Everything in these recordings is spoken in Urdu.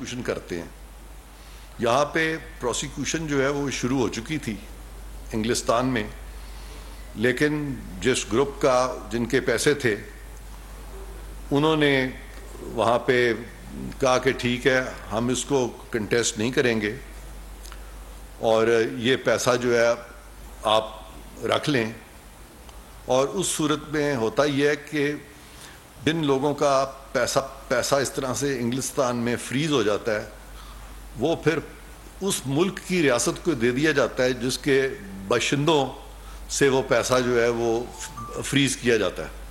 پروسیکیوشن کرتے ہیں. یہاں پہ پروسیکیوشن جو ہے وہ شروع ہو چکی تھی انگلستان میں, لیکن جس گروپ کا جن کے پیسے تھے انہوں نے وہاں پہ کہا کہ ٹھیک ہے ہم اس کو کنٹیسٹ نہیں کریں گے اور یہ پیسہ جو ہے آپ رکھ لیں. اور اس صورت میں ہوتا یہ ہے کہ جن لوگوں کا پیسہ اس طرح سے انگلستان میں فریز ہو جاتا ہے وہ پھر اس ملک کی ریاست کو دے دیا جاتا ہے جس کے باشندوں سے وہ پیسہ جو ہے وہ فریز کیا جاتا ہے.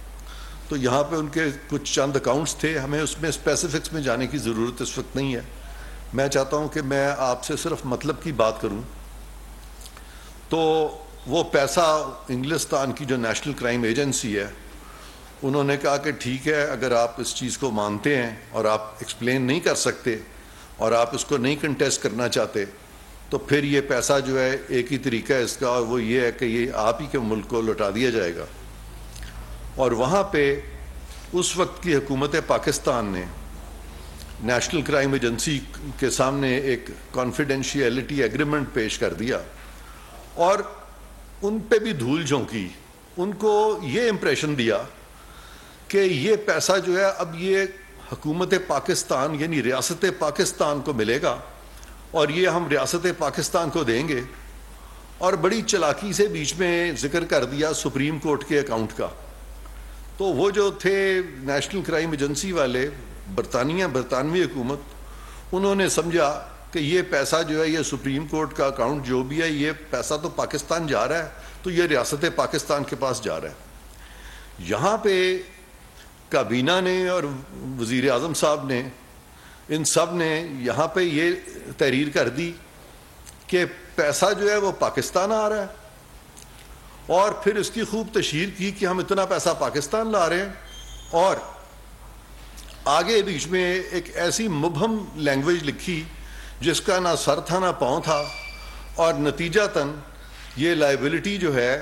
تو یہاں پہ ان کے کچھ چند اکاؤنٹس تھے, ہمیں اس میں اسپیسیفکس میں جانے کی ضرورت اس وقت نہیں ہے. میں چاہتا ہوں کہ میں آپ سے صرف مطلب کی بات کروں. تو وہ پیسہ انگلستان کی جو نیشنل کرائم ایجنسی ہے انہوں نے کہا کہ ٹھیک ہے اگر آپ اس چیز کو مانتے ہیں اور آپ ایکسپلین نہیں کر سکتے اور آپ اس کو نہیں کنٹیسٹ کرنا چاہتے تو پھر یہ پیسہ جو ہے ایک ہی طریقہ ہے اس کا, اور وہ یہ ہے کہ یہ آپ ہی کے ملک کو لوٹا دیا جائے گا. اور وہاں پہ اس وقت کی حکومت پاکستان نے نیشنل کرائم ایجنسی کے سامنے ایک کانفیڈینشیلٹی ایگریمنٹ پیش کر دیا اور ان پہ بھی دھول جھونکی. ان کو یہ امپریشن دیا کہ یہ پیسہ جو ہے اب یہ حکومت پاکستان یعنی ریاست پاکستان کو ملے گا اور یہ ہم ریاست پاکستان کو دیں گے. اور بڑی چلاکی سے بیچ میں ذکر کر دیا سپریم کورٹ کے اکاؤنٹ کا. تو وہ جو تھے نیشنل کرائم ایجنسی والے برطانوی حکومت, انہوں نے سمجھا کہ یہ پیسہ جو ہے یہ سپریم کورٹ کا اکاؤنٹ جو بھی ہے یہ پیسہ تو پاکستان جا رہا ہے تو یہ ریاست پاکستان کے پاس جا رہا ہے. یہاں پہ کابینہ نے اور وزیر اعظم صاحب نے ان سب نے یہاں پہ یہ تحریر کر دی کہ پیسہ جو ہے وہ پاکستان آ رہا ہے, اور پھر اس کی خوب تشہیر کی کہ ہم اتنا پیسہ پاکستان لا رہے ہیں. اور آگے بیچ میں ایک ایسی مبہم لینگویج لکھی جس کا نہ سر تھا نہ پاؤں تھا, اور نتیجتاً یہ لائبلٹی جو ہے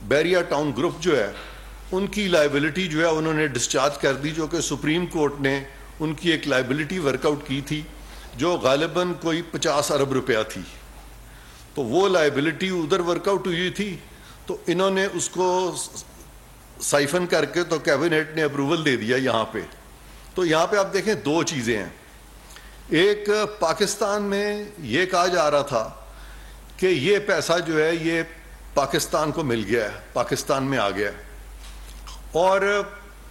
بیریا ٹاؤن گروپ جو ہے ان کی لائبلٹی جو ہے انہوں نے ڈسچارج کر دی, جو کہ سپریم کورٹ نے ان کی ایک لائبلٹی ورک آؤٹ کی تھی جو غالباً کوئی 50 ارب روپیہ تھی. تو وہ لائبلٹی ادھر ورک آؤٹ ہوئی تھی تو انہوں نے اس کو سائفن کر کے تو کیبنٹ نے اپروول دے دیا یہاں پہ. تو یہاں پہ آپ دیکھیں دو چیزیں ہیں. ایک پاکستان میں یہ کہا جا رہا تھا کہ یہ پیسہ جو ہے یہ پاکستان کو مل گیا ہے, پاکستان میں آ گیا, اور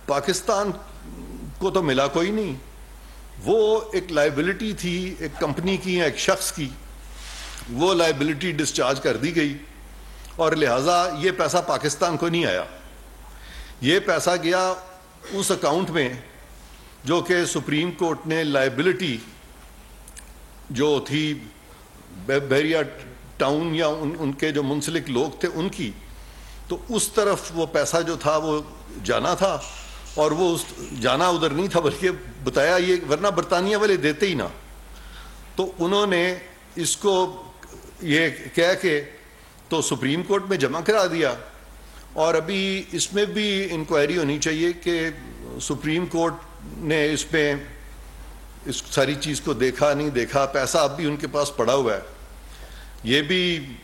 پاکستان کو تو ملا کوئی نہیں. وہ ایک لائبلٹی تھی ایک کمپنی کی ایک شخص کی, وہ لائبلٹی ڈسچارج کر دی گئی اور لہٰذا یہ پیسہ پاکستان کو نہیں آیا. یہ پیسہ گیا اس اکاؤنٹ میں جو کہ سپریم کورٹ نے لائبلٹی جو تھی بیریا ٹاؤن یا ان کے جو منسلک لوگ تھے ان کی, تو اس طرف وہ پیسہ جو تھا وہ جانا تھا, اور وہ جانا ادھر نہیں تھا بلکہ بتایا یہ ورنہ برطانیہ والے دیتے ہی نہ. تو انہوں نے اس کو یہ کہہ کے تو سپریم کورٹ میں جمع کرا دیا, اور ابھی اس میں بھی انکوائری ہونی چاہیے کہ سپریم کورٹ نے اس میں اس ساری چیز کو دیکھا نہیں دیکھا. پیسہ اب بھی ان کے پاس پڑا ہوا ہے. یہ بھی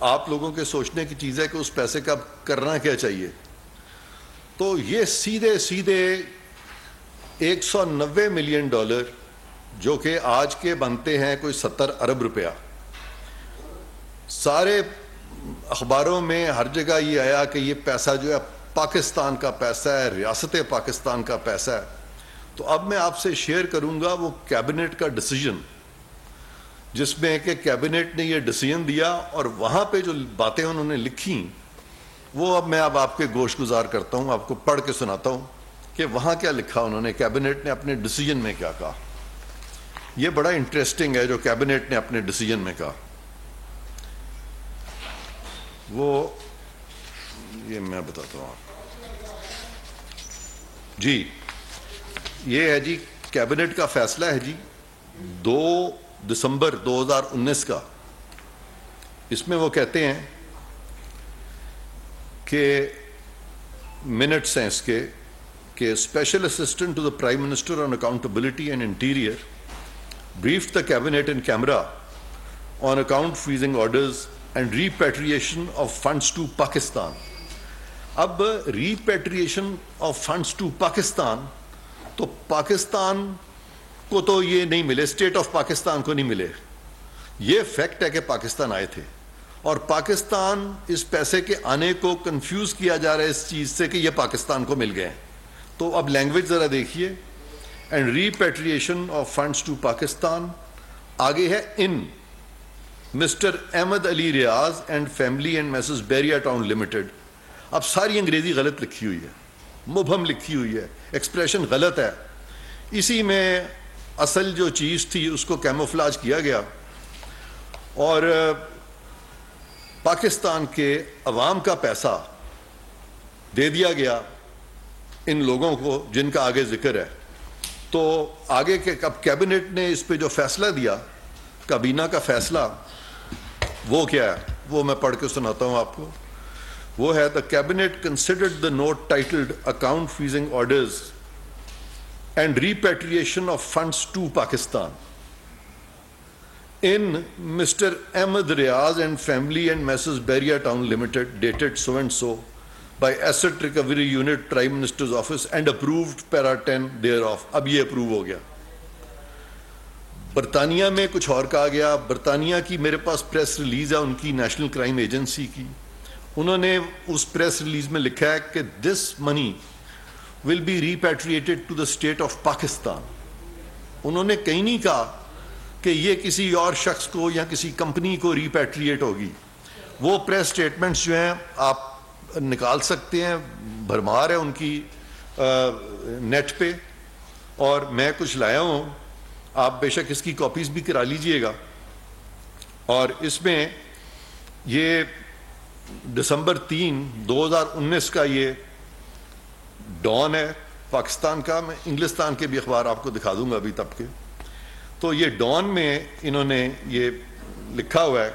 آپ لوگوں کے سوچنے کی چیز ہے کہ اس پیسے کا کرنا کیا چاہیے. تو یہ سیدھے $190 ملین جو کہ آج کے بنتے ہیں کوئی 70 ارب روپیہ. سارے اخباروں میں ہر جگہ یہ آیا کہ یہ پیسہ جو ہے پاکستان کا پیسہ ہے, ریاست پاکستان کا پیسہ ہے. تو اب میں آپ سے شیئر کروں گا وہ کیبنٹ کا ڈیسیجن, جس میں کہ کیبنٹ نے یہ ڈیسیجن دیا, اور وہاں پہ جو باتیں انہوں نے لکھی وہ اب میں آپ کے گوش گزار کرتا ہوں, آپ کو پڑھ کے سناتا ہوں کہ وہاں کیا لکھا انہوں نے, کیبنٹ نے اپنے ڈیسیجن میں کیا کہا. یہ بڑا انٹرسٹنگ ہے جو کیبنٹ نے اپنے ڈیسیجن میں کہا. وہ یہ میں بتاتا ہوں جی, یہ ہے جی کیبنٹ کا فیصلہ ہے جی 2 دسمبر 2019 کا. اس میں وہ کہتے ہیں کہ منٹس ہیں اس کے کہ special assistant to the prime minister on accountability and interior briefed the cabinet in camera on account freezing orders and repatriation of funds to Pakistan. اب repatriation of funds to Pakistan تو پاکستان کو تو یہ نہیں ملے, اسٹیٹ آف پاکستان کو نہیں ملے. یہ فیکٹ ہے کہ پاکستان آئے تھے اور پاکستان اس پیسے کے آنے کو کنفیوز کیا جا رہا ہے اس چیز سے کہ یہ پاکستان کو مل گئے. تو اب لینگویج ذرا دیکھیے. And repatriation of funds to Pakistan, آگے ہے ان Mr Ahmad Ali Riaz and family and Messrs Bahria Town Limited. اب ساری انگریزی غلط لکھی ہوئی ہے, مبہم لکھی ہوئی ہے, ایکسپریشن غلط ہے. اسی میں اصل جو چیز تھی اس کو کیموفلاج کیا گیا اور پاکستان کے عوام کا پیسہ دے دیا گیا ان لوگوں کو جن کا آگے ذکر ہے. تو آگے کے اب کیبنٹ نے اس پہ جو فیصلہ دیا, کابینہ کا فیصلہ, وہ کیا ہے وہ میں پڑھ کے سناتا ہوں آپ کو. وہ ہے the cabinet considered the note titled account freezing orders and repatriation of funds to Pakistan in Mr. Ahmed Riaz and family and Messrs. Beria Town Limited dated so and so by Asset Recovery Unit Prime Minister's Office and approved para 10 thereof. اب یہ اپروو ہو گیا. برطانیہ میں کچھ اور کہا گیا. برطانیہ کی میرے پاس پریس ریلیز ہے ان کی, نیشنل کرائم ایجنسی کی. انہوں نے اس پریس ریلیز میں لکھا ہے کہ this money will be repatriated to the state of Pakistan. انہوں نے کہیں نہیں کہا کہ یہ کسی اور شخص کو یا کسی کمپنی کو ریپیٹریٹ ہوگی. وہ پریس سٹیٹمنٹس جو ہیں آپ نکال سکتے ہیں, بھرمار ہے ان کی نیٹ پہ, اور میں کچھ لایا ہوں, آپ بے شک اس کی کاپیز بھی کرا لیجئے گا. اور اس میں یہ دسمبر 3, 2019 کا یہ ڈان ہے پاکستان کا. میں انگلستان کے بھی اخبار آپ کو دکھا دوں گا ابھی تب کے. تو یہ ڈان میں انہوں نے یہ لکھا ہوا ہے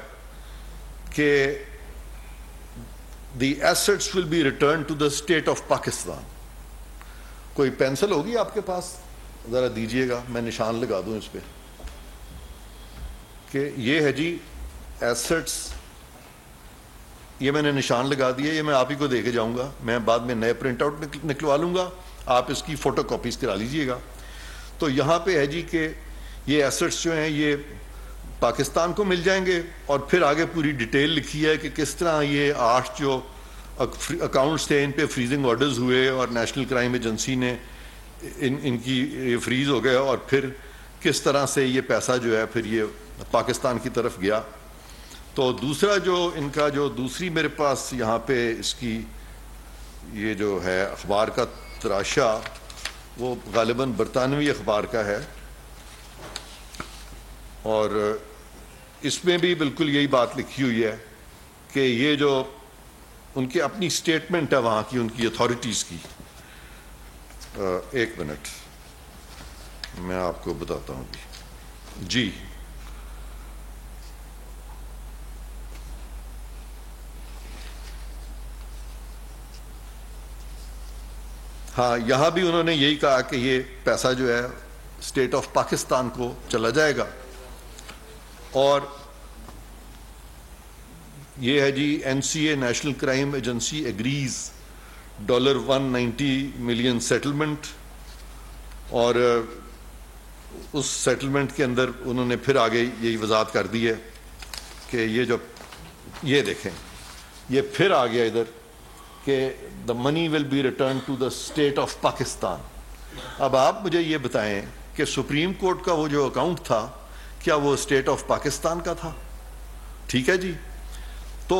کہ the assets will be return to the state of Pakistan. کوئی پینسل ہوگی آپ کے پاس, ذرا دیجئے گا, میں نشان لگا دوں اس پہ کہ یہ ہے جی ایسٹس. یہ میں نے نشان لگا دیا, یہ میں آپ ہی کو دے کے جاؤں گا. میں بعد میں نئے پرنٹ آؤٹ نکلوا لوں گا, آپ اس کی فوٹو کاپیز کرا لیجئے گا. تو یہاں پہ ہے جی کہ یہ ایسٹس جو ہیں یہ پاکستان کو مل جائیں گے, اور پھر آگے پوری ڈیٹیل لکھی ہے کہ کس طرح یہ 8 جو اکاؤنٹس تھے ان پہ فریزنگ آرڈرز ہوئے اور نیشنل کرائم ایجنسی نے ان کی فریز ہو گئے, اور پھر کس طرح سے یہ پیسہ جو ہے پھر یہ پاکستان کی طرف گیا. تو دوسرا جو ان کا جو دوسری میرے پاس یہاں پہ اس کی یہ جو ہے اخبار کا تراشا, وہ غالباً برطانوی اخبار کا ہے, اور اس میں بھی بالکل یہی بات لکھی ہوئی ہے کہ یہ جو ان کی اپنی سٹیٹمنٹ ہے وہاں کی, ان کی اتھارٹیز کی. ایک منٹ میں آپ کو بتاتا ہوں جی. ہاں, یہاں بھی انہوں نے یہی کہا کہ یہ پیسہ جو ہے اسٹیٹ آف پاکستان کو چلا جائے گا. اور یہ ہے جی N C A National Crime Agency agrees $190 million settlement, اور اس سیٹلمنٹ کے اندر انہوں نے پھر آگے یہی وضاحت کر دی ہے کہ یہ جو یہ دیکھیں یہ پھر آ گیا ادھر کہ the money will be returned to the state of Pakistan. اب آپ مجھے یہ بتائیں کہ سپریم کورٹ کا وہ جو اکاؤنٹ تھا کیا وہ اسٹیٹ آف پاکستان کا تھا؟ ٹھیک ہے جی. تو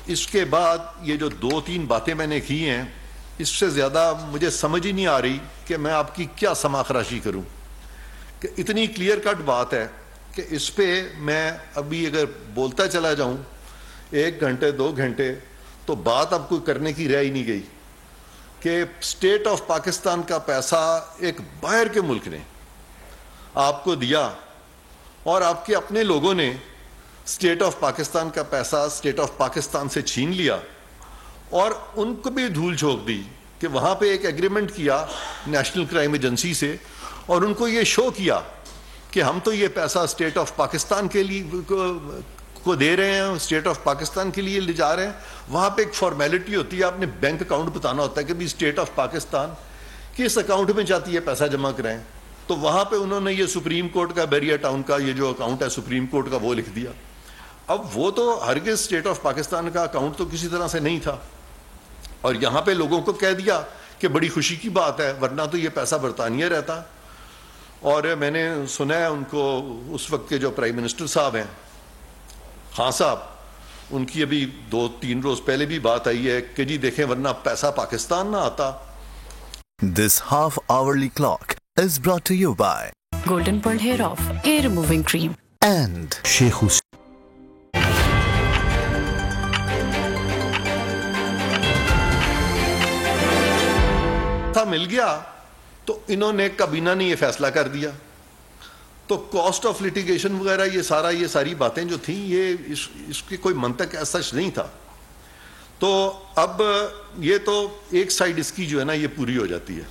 اس کے بعد یہ جو 2-3 باتیں میں نے کی ہیں, اس سے زیادہ مجھے سمجھ ہی نہیں آ رہی کہ میں آپ کی کیا سما خراشی کروں, کہ اتنی کلیئر کٹ بات ہے کہ اس پہ میں ابھی اگر بولتا چلا جاؤں 1 گھنٹے 2 گھنٹے تو بات اب کوئی کرنے کی رہ ہی نہیں گئی کہ اسٹیٹ آف پاکستان کا پیسہ ایک باہر کے ملک نے آپ کو دیا, اور آپ کے اپنے لوگوں نے اسٹیٹ آف پاکستان کا پیسہ اسٹیٹ آف پاکستان سے چھین لیا, اور ان کو بھی دھول جھونک دی کہ وہاں پہ ایک ایگریمنٹ کیا نیشنل کرائم ایجنسی سے, اور ان کو یہ شو کیا کہ ہم تو یہ پیسہ اسٹیٹ آف پاکستان کے لیے کو دے رہے ہیں, اسٹیٹ آف پاکستان کے لیے لے جا رہے ہیں. وہاں پہ ایک فارمیلٹی ہوتی ہے, آپ نے بینک اکاؤنٹ بتانا ہوتا ہے کہ بھی اسٹیٹ آف پاکستان کس اکاؤنٹ میں چاہتی ہے پیسہ جمع کرائیں. تو وہاں پہ انہوں نے یہ سپریم کورٹ کا بیریا ٹاؤن کا یہ جو اکاؤنٹ ہے سپریم کورٹ کا وہ لکھ دیا. اب وہ تو ہرگز اسٹیٹ آف پاکستان کا اکاؤنٹ تو کسی طرح سے نہیں تھا, اور یہاں پہ لوگوں کو کہہ دیا کہ بڑی خوشی کی بات ہے, ورنہ تو یہ پیسہ برطانیہ رہتا. اور میں نے سنا ہے ان کو اس وقت کے جو پرائم منسٹر صاحب ہیں خان صاحب, ان کی ابھی 2-3 روز پہلے بھی بات آئی ہے کہ جی دیکھیں ورنہ پیسہ پاکستان نہ آتا. This half-hourly clock is brought to you by Golden Pearl Hair Off Hair Removing Cream and Sheikh Hussain. مل گیا تو انہوں نے کابینہ نے یہ فیصلہ کر دیا. تو کاسٹ آف لٹیگیشن وغیرہ یہ ساری باتیں جو تھیں یہ اس کی کوئی منطق ایسا نہیں تھا. تو اب یہ تو ایک سائڈ اس کی جو ہے نا یہ پوری ہو جاتی ہے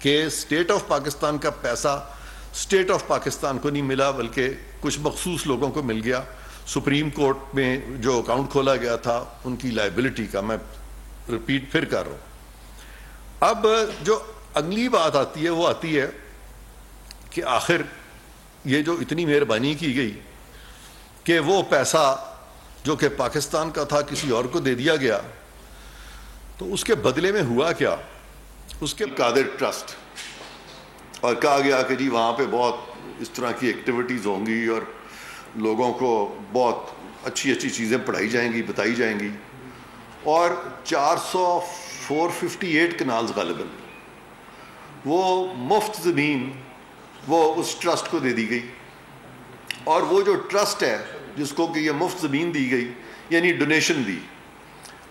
کہ اسٹیٹ آف پاکستان کا پیسہ اسٹیٹ آف پاکستان کو نہیں ملا بلکہ کچھ مخصوص لوگوں کو مل گیا. سپریم کورٹ میں جو اکاؤنٹ کھولا گیا تھا ان کی لائبلٹی کا میں ریپیٹ پھر کر رہا ہوں. اب جو اگلی بات آتی ہے وہ آتی ہے کہ آخر یہ جو اتنی مہربانی کی گئی کہ وہ پیسہ جو کہ پاکستان کا تھا کسی اور کو دے دیا گیا, تو اس کے بدلے میں ہوا کیا, اس کے قادر ٹرسٹ, اور کہا گیا کہ جی وہاں پہ بہت اس طرح کی ایکٹیویٹیز ہوں گی اور لوگوں کو بہت اچھی چیزیں پڑھائی جائیں گی, بتائی جائیں گی. اور 458 کنالز غالباً وہ مفت زمین وہ اس ٹرسٹ کو دے دی گئی. اور وہ جو ٹرسٹ ہے جس کو کہ یہ مفت زمین دی گئی یعنی ڈونیشن دی,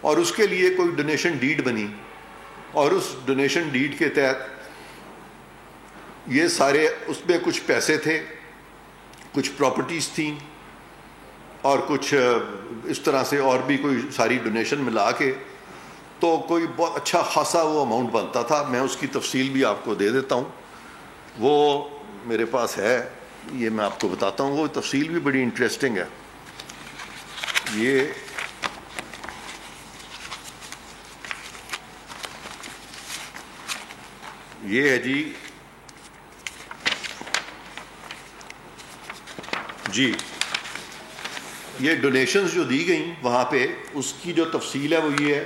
اور اس کے لیے کوئی ڈونیشن ڈیڈ بنی, اور اس ڈونیشن ڈیڈ کے تحت یہ سارے اس میں کچھ پیسے تھے, کچھ پراپرٹیز تھیں, اور کچھ اس طرح سے اور بھی کوئی ساری ڈونیشن ملا کے تو کوئی بہت اچھا خاصا وہ اماؤنٹ بنتا تھا. میں اس کی تفصیل بھی آپ کو دے دیتا ہوں, وہ میرے پاس ہے, یہ میں آپ کو بتاتا ہوں. وہ تفصیل بھی بڑی انٹرسٹنگ ہے. یہ ہے جی یہ ڈونیشنز جو دی گئیں وہاں پہ اس کی جو تفصیل ہے وہ یہ ہے.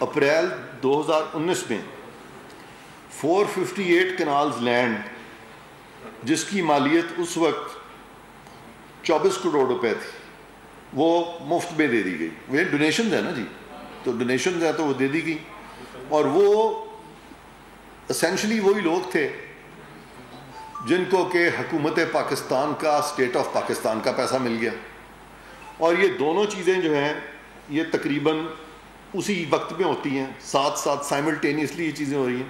اپریل 2019 میں 458 کنالز لینڈ جس کی مالیت اس وقت 24 کروڑ روپے تھی وہ مفت میں دے دی گئی. وہ ڈونیشنز ہیں نا جی, تو ڈونیشنز ہیں تو وہ دے دی گئی. اور وہ اسینشلی وہی لوگ تھے جن کو کہ حکومت پاکستان کا اسٹیٹ آف پاکستان کا پیسہ مل گیا. اور یہ دونوں چیزیں جو ہیں یہ تقریباً اسی وقت میں ہوتی ہیں, ساتھ ساتھ سائملٹینیسلی یہ چیزیں ہو رہی ہیں.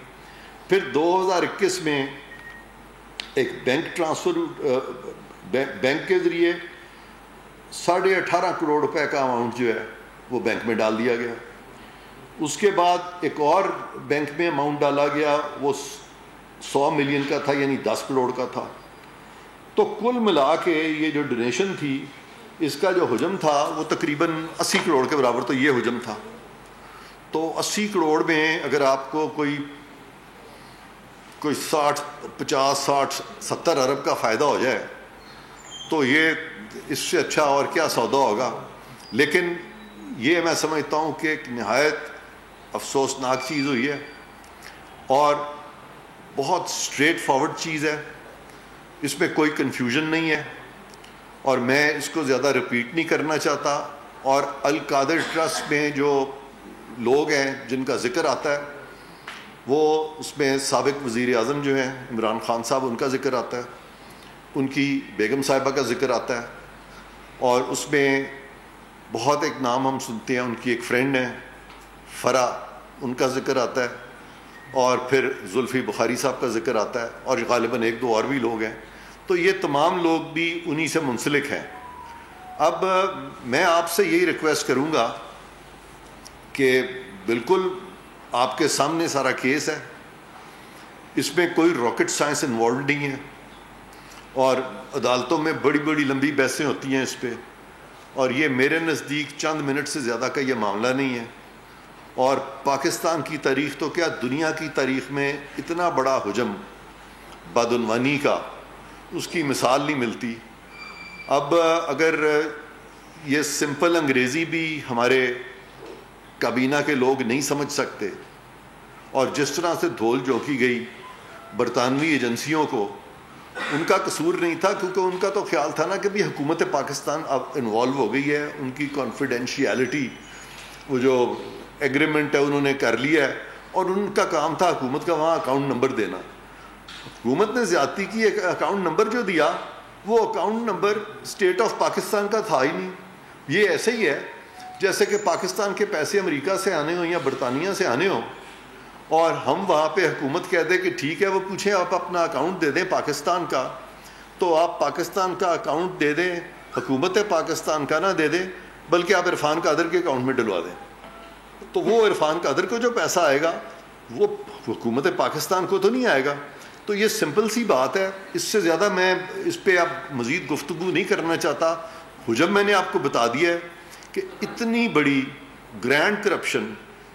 پھر 2021 میں ایک بینک ٹرانسفر بینک کے ذریعے 18.5 کروڑ روپے کا اماؤنٹ جو ہے وہ بینک میں ڈال دیا گیا. اس کے بعد ایک اور بینک میں اماؤنٹ ڈالا گیا, وہ 100 ملین کا تھا یعنی 10 کروڑ کا تھا. تو کل ملا کے یہ جو ڈونیشن تھی اس کا جو حجم تھا وہ تقریباً 80 کروڑ کے برابر تو یہ حجم تھا. تو 80 کروڑ میں اگر آپ کو کوئی 60 50 60 70 ارب کا فائدہ ہو جائے تو یہ اس سے اچھا اور کیا سودا ہوگا. لیکن یہ میں سمجھتا ہوں کہ ایک نہایت افسوسناک چیز ہوئی ہے اور بہت اسٹریٹ فارورڈ چیز ہے, اس میں کوئی کنفیوژن نہیں ہے, اور میں اس کو زیادہ رپیٹ نہیں کرنا چاہتا. اور القادر ٹرسٹ میں جو لوگ ہیں جن کا ذکر آتا ہے وہ اس میں سابق وزیر اعظم جو ہیں عمران خان صاحب, ان کا ذکر آتا ہے, ان کی بیگم صاحبہ کا ذکر آتا ہے, اور اس میں بہت ایک نام ہم سنتے ہیں, ان کی ایک فرینڈ ہیں فرا, ان کا ذکر آتا ہے, اور پھر زلفی بخاری صاحب کا ذکر آتا ہے, اور غالباً 1-2 اور بھی لوگ ہیں. تو یہ تمام لوگ بھی انہی سے منسلک ہیں. اب میں آپ سے یہی ریکویسٹ کروں گا کہ بالکل آپ کے سامنے سارا کیس ہے, اس میں کوئی راکٹ سائنس انوالوڈ نہیں ہے. اور عدالتوں میں بڑی بڑی لمبی بحثیں ہوتی ہیں اس پہ، اور یہ میرے نزدیک چند منٹ سے زیادہ کا یہ معاملہ نہیں ہے. اور پاکستان کی تاریخ تو کیا دنیا کی تاریخ میں اتنا بڑا حجم بدعنوانی کا اس کی مثال نہیں ملتی. اب اگر یہ سمپل انگریزی بھی ہمارے کابینہ کے لوگ نہیں سمجھ سکتے، اور جس طرح سے دھول جھونکی گئی برطانوی ایجنسیوں کو، ان کا قصور نہیں تھا، کیونکہ ان کا تو خیال تھا نا کہ بھی حکومت پاکستان اب انوالو ہو گئی ہے، ان کی کانفیڈینشیلٹی، وہ جو ایگریمنٹ ہے انہوں نے کر لیا ہے، اور ان کا کام تھا حکومت کا وہاں اکاؤنٹ نمبر دینا. حکومت نے زیادتی کی، ایک اکاؤنٹ نمبر جو دیا وہ account number state of Pakistan کا تھا ہی نہیں. یہ ایسے ہی ہے جیسے کہ پاکستان کے پیسے امریکہ سے آنے ہوں یا برطانیہ سے آنے ہوں، اور ہم وہاں پہ حکومت کہہ دے کہ ٹھیک ہے، وہ پوچھیں آپ اپنا اکاؤنٹ دے دیں پاکستان کا، تو آپ پاکستان کا اکاؤنٹ دے دیں، حکومت پاکستان کا نہ دے دیں، بلکہ آپ عرفان قادر کے اکاؤنٹ میں ڈلوا دیں. تو وہ عرفان قادر کو جو پیسہ آئے گا وہ حکومت پاکستان کو تو نہیں آئے گا. تو یہ سمپل سی بات ہے، اس سے زیادہ میں اس پہ اب مزید گفتگو نہیں کرنا چاہتا. حجم میں نے آپ کو بتا دیا ہے کہ اتنی بڑی گرینڈ کرپشن،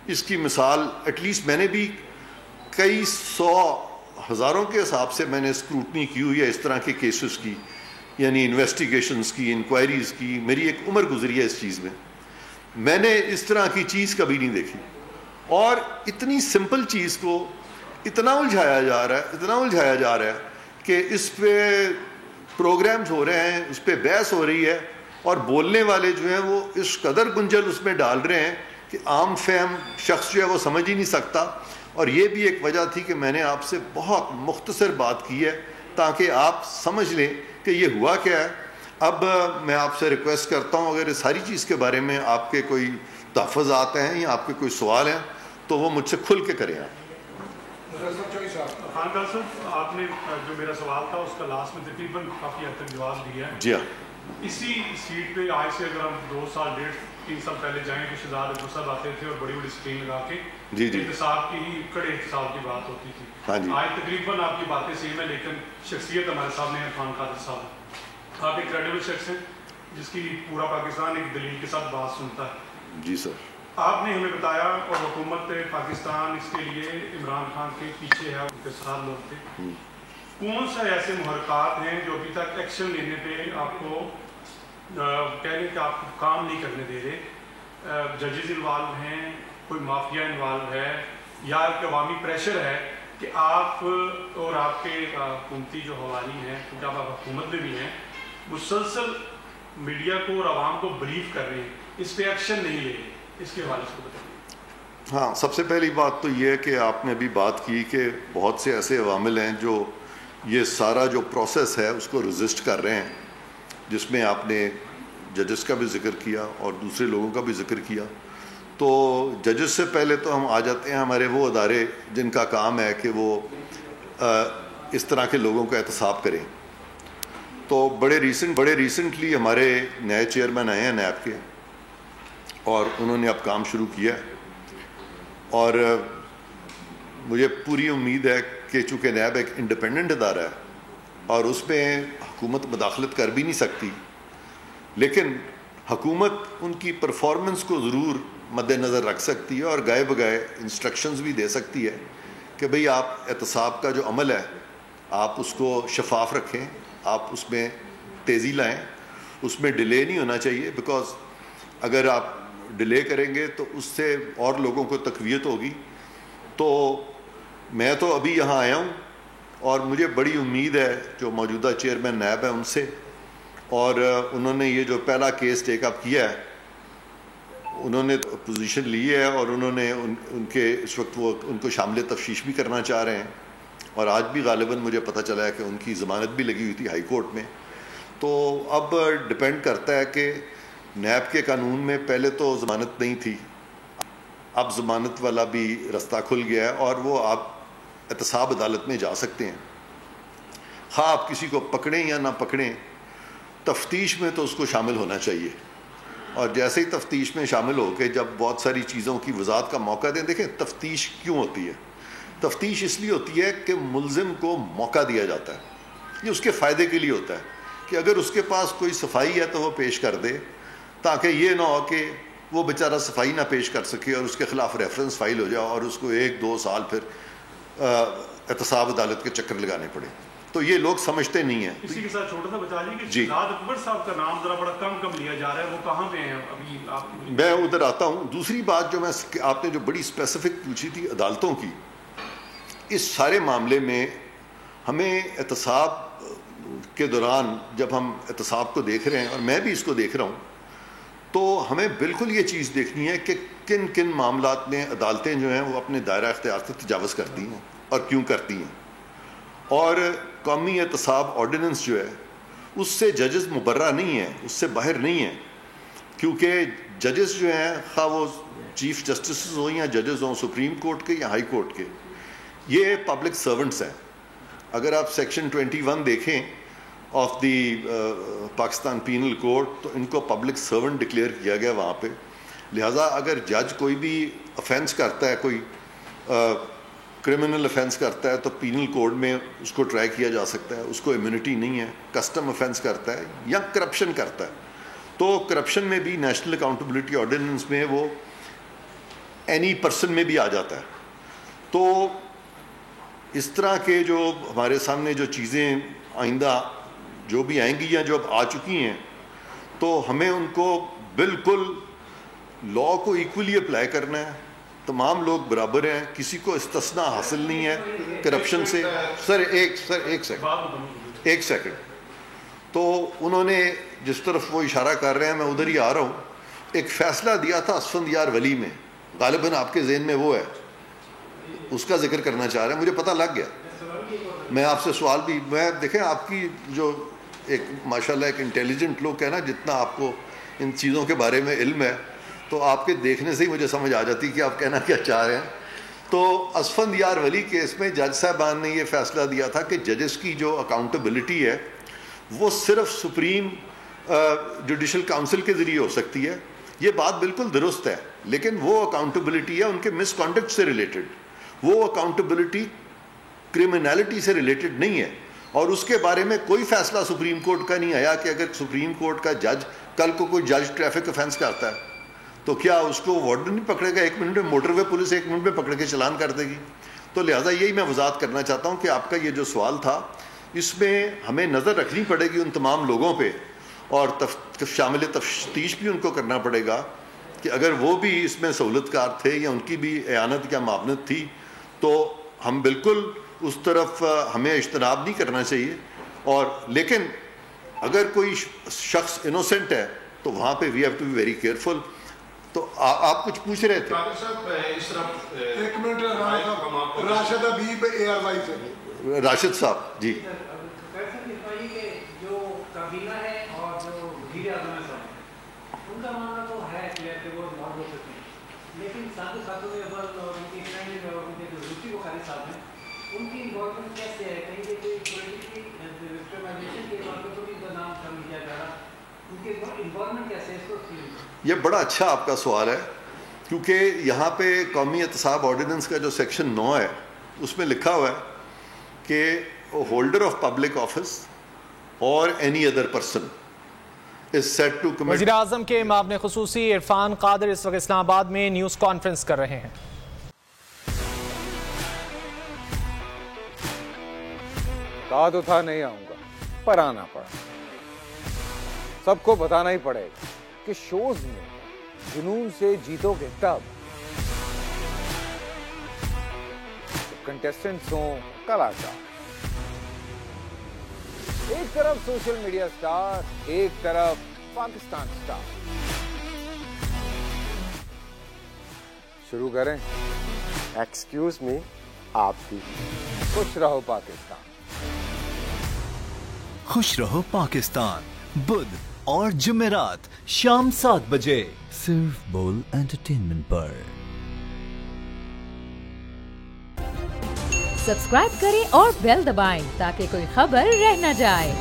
اس کی مثال ایٹ لیسٹ میں نے بھی کئی سو ہزاروں کے حساب سے میں نے اسکروٹنی کی ہوئی ہے اس طرح کے کیسز کی، یعنی انویسٹیگیشنز کی، انکوائریز کی. میری ایک عمر گزری ہے اس چیز میں نے اس طرح کی چیز کبھی نہیں دیکھی. اور اتنی سمپل چیز کو اتنا الجھایا جا رہا ہے کہ اس پہ پروگرامز ہو رہے ہیں، اس پہ بحث ہو رہی ہے، اور بولنے والے جو ہیں وہ اس قدر گنجل اس میں ڈال رہے ہیں کہ عام فہم شخص جو ہے وہ سمجھ ہی نہیں سکتا. اور یہ بھی ایک وجہ تھی کہ میں نے آپ سے بہت مختصر بات کی ہے تاکہ آپ سمجھ لیں کہ یہ ہوا کیا ہے. اب میں آپ سے ریکویسٹ کرتا ہوں، اگر اس ساری چیز کے بارے میں آپ کے کوئی تحفظات ہیں یا آپ کے کوئی سوال ہیں تو وہ مجھ سے کھل کے کریں. خان صاحب، آپ نے جو میرا سوال تھا اس کا لاسٹ میں تقریباً کافی حد تک جواب دیا ہے. جی ہاں. اسی سیٹ پہ آج سے اگر ہم 2 سال 1.5 3 سال پہلے جائیں تو شہزاد اکبر صاحب آتے تھے اور بڑی بڑی اسکرین لگا کے احتساب کی ہی کڑے احتساب کی بات ہوتی تھی. آج تقریباً آپ کی باتیں سیم ہیں، لیکن شخصیت ہمارے سامنے ہے عرفان قادر صاحب. آپ ایک کریڈیبل شخص ہیں جس کی پورا پاکستان ایک دلیل کے ساتھ بات سنتا ہے. جی سر. آپ نے ہمیں بتایا، اور حکومت پاکستان اس کے لیے عمران خان کے پیچھے ہے، ان کے ساتھ لوگ تھے. کون سے ایسے محرکات ہیں جو ابھی تک ایکشن لینے پہ آپ کو کہہ لیں کہ آپ کو کام نہیں کرنے دے رہے؟ ججز انوالو ہیں، کوئی مافیا انوالو ہے، یا ایک عوامی پریشر ہے کہ آپ اور آپ کے حکومتی جو حوالی ہیں، کیونکہ آپ حکومت میں بھی ہیں، مسلسل میڈیا کو اور عوام کو بلیو کر رہے ہیں، اس پہ ایکشن نہیں لے رہے؟ اس کے حوالے سے بتائیے. ہاں، سب سے پہلی بات تو یہ ہے کہ آپ نے ابھی بات کی کہ بہت سے ایسے عوامل ہیں جو یہ سارا جو پروسیس ہے اس کو رزسٹ کر رہے ہیں، جس میں آپ نے ججز کا بھی ذکر کیا اور دوسرے لوگوں کا بھی ذکر کیا. تو ججز سے پہلے تو ہم آ جاتے ہیں ہمارے وہ ادارے جن کا کام ہے کہ وہ اس طرح کے لوگوں کا احتساب کریں. تو بڑے ریسنٹلی ہمارے نئے چیئرمین آئے ہیں نیب کے، اور انہوں نے اب کام شروع کیا ہے. اور مجھے پوری امید ہے کہ چونکہ نیب ایک انڈیپینڈنٹ ادارہ ہے اور اس میں حکومت مداخلت کر بھی نہیں سکتی، لیکن حکومت ان کی پرفارمنس کو ضرور مد نظر رکھ سکتی ہے اور گائے بگائے انسٹرکشنز بھی دے سکتی ہے کہ بھئی آپ احتساب کا جو عمل ہے آپ اس کو شفاف رکھیں، آپ اس میں تیزی لائیں، اس میں ڈیلے نہیں ہونا چاہیے، بیکاز اگر آپ ڈیلے کریں گے تو اس سے اور لوگوں کو تقویت ہوگی. تو میں تو ابھی یہاں آیا ہوں اور مجھے بڑی امید ہے جو موجودہ چیئرمین نیب ہیں ان سے، اور انہوں نے یہ جو پہلا کیس ٹیک اپ کیا ہے انہوں نے پوزیشن لی ہے، اور انہوں نے ان کے اس وقت وہ ان کو شامل تفتیش بھی کرنا چاہ رہے ہیں. اور آج بھی غالباً مجھے پتہ چلا ہے کہ ان کی ضمانت بھی لگی ہوئی تھی ہائی کورٹ میں. تو اب ڈپینڈ کرتا ہے کہ نیب کے قانون میں پہلے تو ضمانت نہیں تھی، اب ضمانت والا بھی رستہ کھل گیا ہے اور وہ آپ احتساب عدالت میں جا سکتے ہیں. خواہ آپ کسی کو پکڑیں یا نہ پکڑیں، تفتیش میں تو اس کو شامل ہونا چاہیے. اور جیسے ہی تفتیش میں شامل ہو کے جب بہت ساری چیزوں کی وضاحت کا موقع دیں. دیکھیں تفتیش کیوں ہوتی ہے؟ تفتیش اس لیے ہوتی ہے کہ ملزم کو موقع دیا جاتا ہے. یہ اس کے فائدے کے لیے ہوتا ہے کہ اگر اس کے پاس کوئی صفائی ہے تو وہ پیش کر دے, تاکہ یہ نہ ہو کہ وہ بیچارہ صفائی نہ پیش کر سکے اور اس کے خلاف ریفرنس فائل ہو جائے اور اس کو 1-2 سال پھر احتساب عدالت کے چکر لگانے پڑے. تو یہ لوگ سمجھتے نہیں ہیں. اسی کے ساتھ چھوٹا سا بتا لیجیے کہ جی, شہزاد اکبر صاحب کا نام ذرا بڑا کم لیا جا رہا ہے, وہ کہاں پہ ہیں ابھی؟ آپ میں ادھر آتا ہوں. دوسری بات جو آپ نے جو بڑی اسپیسیفک پوچھی تھی عدالتوں کی, اس سارے معاملے میں ہمیں احتساب کے دوران جب ہم احتساب کو دیکھ رہے ہیں, اور میں بھی اس کو دیکھ رہا ہوں, تو ہمیں بالکل یہ چیز دیکھنی ہے کہ کن کن معاملات میں عدالتیں جو ہیں وہ اپنے دائرہ اختیار سے تجاوز کرتی ہیں اور کیوں کرتی ہیں. اور قومی احتساب آرڈیننس جو ہے اس سے ججز مبرہ نہیں ہیں, اس سے باہر نہیں ہیں, کیونکہ ججز جو ہیں خواہ وہ چیف جسٹسز ہوں یا ججز ہوں سپریم کورٹ کے یا ہائی کورٹ کے, یہ پبلک سرونٹس ہیں. اگر آپ سیکشن 21 دیکھیں of the Pakistan penal code, تو ان کو پبلک سرونٹ ڈکلیئر کیا گیا وہاں پہ. لہٰذا اگر جج کوئی بھی افینس کرتا ہے, کوئی کرمنل افینس کرتا ہے, تو پینل کوڈ میں اس کو ٹرائی کیا جا سکتا ہے, اس کو امیونٹی نہیں ہے. کسٹم افینس کرتا ہے یا کرپشن کرتا ہے, تو کرپشن میں بھی نیشنل اکاؤنٹیبلٹی آرڈیننس میں وہ اینی پرسن میں بھی آ جاتا ہے. تو اس طرح کے جو ہمارے سامنے جو چیزیں آئندہ جو بھی آئیں گی یا جو اب آ چکی ہیں, تو ہمیں ان کو بالکل لا کو ایکولی اپلائی کرنا ہے. تمام لوگ برابر ہیں, کسی کو استثناء حاصل نہیں ہے کرپشن سے. سر ایک سیکنڈ. تو انہوں نے جس طرف وہ اشارہ کر رہے ہیں میں ادھر ہی آ رہا ہوں. ایک فیصلہ دیا تھا اسفندیار ولی میں, غالباً آپ کے ذہن میں وہ ہے, اس کا ذکر کرنا چاہ رہے ہیں, مجھے پتہ لگ گیا. میں آپ سے سوال بھی, میں دیکھیں آپ کی جو ایک ماشاءاللہ ایک انٹیلیجنٹ لوگ ہے نا, جتنا آپ کو ان چیزوں کے بارے میں علم ہے, تو آپ کے دیکھنے سے ہی مجھے سمجھ آ جاتی کہ آپ کہنا کیا چاہ رہے ہیں. تو اسفندیار ولی کیس میں جج صاحبان نے یہ فیصلہ دیا تھا کہ ججز کی جو اکاؤنٹیبلٹی ہے وہ صرف سپریم جوڈیشل کاؤنسل کے ذریعے ہو سکتی ہے. یہ بات بالکل درست ہے, لیکن وہ اکاؤنٹیبلٹی ہے ان کے مس کانڈکٹ سے ریلیٹڈ, وہ اکاؤنٹیبلٹی کرمنالٹی سے ریلیٹڈ نہیں ہے. اور اس کے بارے میں کوئی فیصلہ سپریم کورٹ کا نہیں آیا کہ اگر سپریم کورٹ کا جج کل کو کوئی جج ٹریفک افینس کرتا ہے تو کیا اس کو وارڈن نہیں پکڑے گا 1 منٹ میں, موٹر وے پولیس 1 منٹ میں پکڑ کے چلان کر دے گی. تو لہٰذا یہی میں وضاحت کرنا چاہتا ہوں کہ آپ کا یہ جو سوال تھا, اس میں ہمیں نظر رکھنی پڑے گی ان تمام لوگوں پہ, اور شامل تفتیش بھی ان کو کرنا پڑے گا کہ اگر وہ بھی اس میں سہولت کار تھے یا ان کی بھی اعانت یا معاونت تھی, تو ہم بالکل اس طرف ہمیں اجتناب نہیں کرنا چاہیے. اور لیکن اگر کوئی شخص انوسینٹ ہے تو وہاں پہ we have to be very careful. تو آپ کچھ پوچھ رہے تھے. ایک منٹ, راشد حبیب ARY سے. راشد صاحب جی. جو کابینہ ہے اور جو وزیر اعظم ہے ان کا ماننا تو ہے کہ وہ لاگ ہو سکتے ہیں, لیکن ساتھ ساتھوں میں اور ان کی فرینڈ اور ان کے جو روچی بخاری صاحب ہیں ان کی انوالومنٹ کیسے ہے؟ کہیں کہ کوئی پولیٹیکلی ریکمنڈیشن کے طور پر تو بھی ان کا نام کم کیا جا رہا, ان کی انوالومنٹ کیسے ہے؟ اس کو یہ بڑا اچھا آپ کا سوال ہے, کیونکہ یہاں پہ قومی احتساب آرڈیننس کا جو سیکشن 9 ہے اس میں لکھا ہوا ہے کہ ہولڈر آف پبلک آفس اور any other person is set to commit. وزیر اعظم کے معاون خصوصی عرفان قادر اس وقت اسلام آباد میں نیوز کانفرنس کر رہے ہیں. کہا تو تھا نہیں آؤں گا, پر آنا پڑا. سب کو بتانا ہی پڑے گا کہ شوز میں جنون سے جیتو گے تب. کنٹیسٹنٹس ہوں کلاکار, ایک طرف سوشل میڈیا سٹار, ایک طرف پاکستان سٹار. شروع کریں. ایکسکیوز می, آپ بھی. خوش رہو پاکستان. خوش رہو پاکستان بدھ اور جمعرات شام 7 بجے صرف بول انٹرٹینمنٹ پر. سبسکرائب کریں اور بیل دبائیں تاکہ کوئی خبر رہ نہ جائے.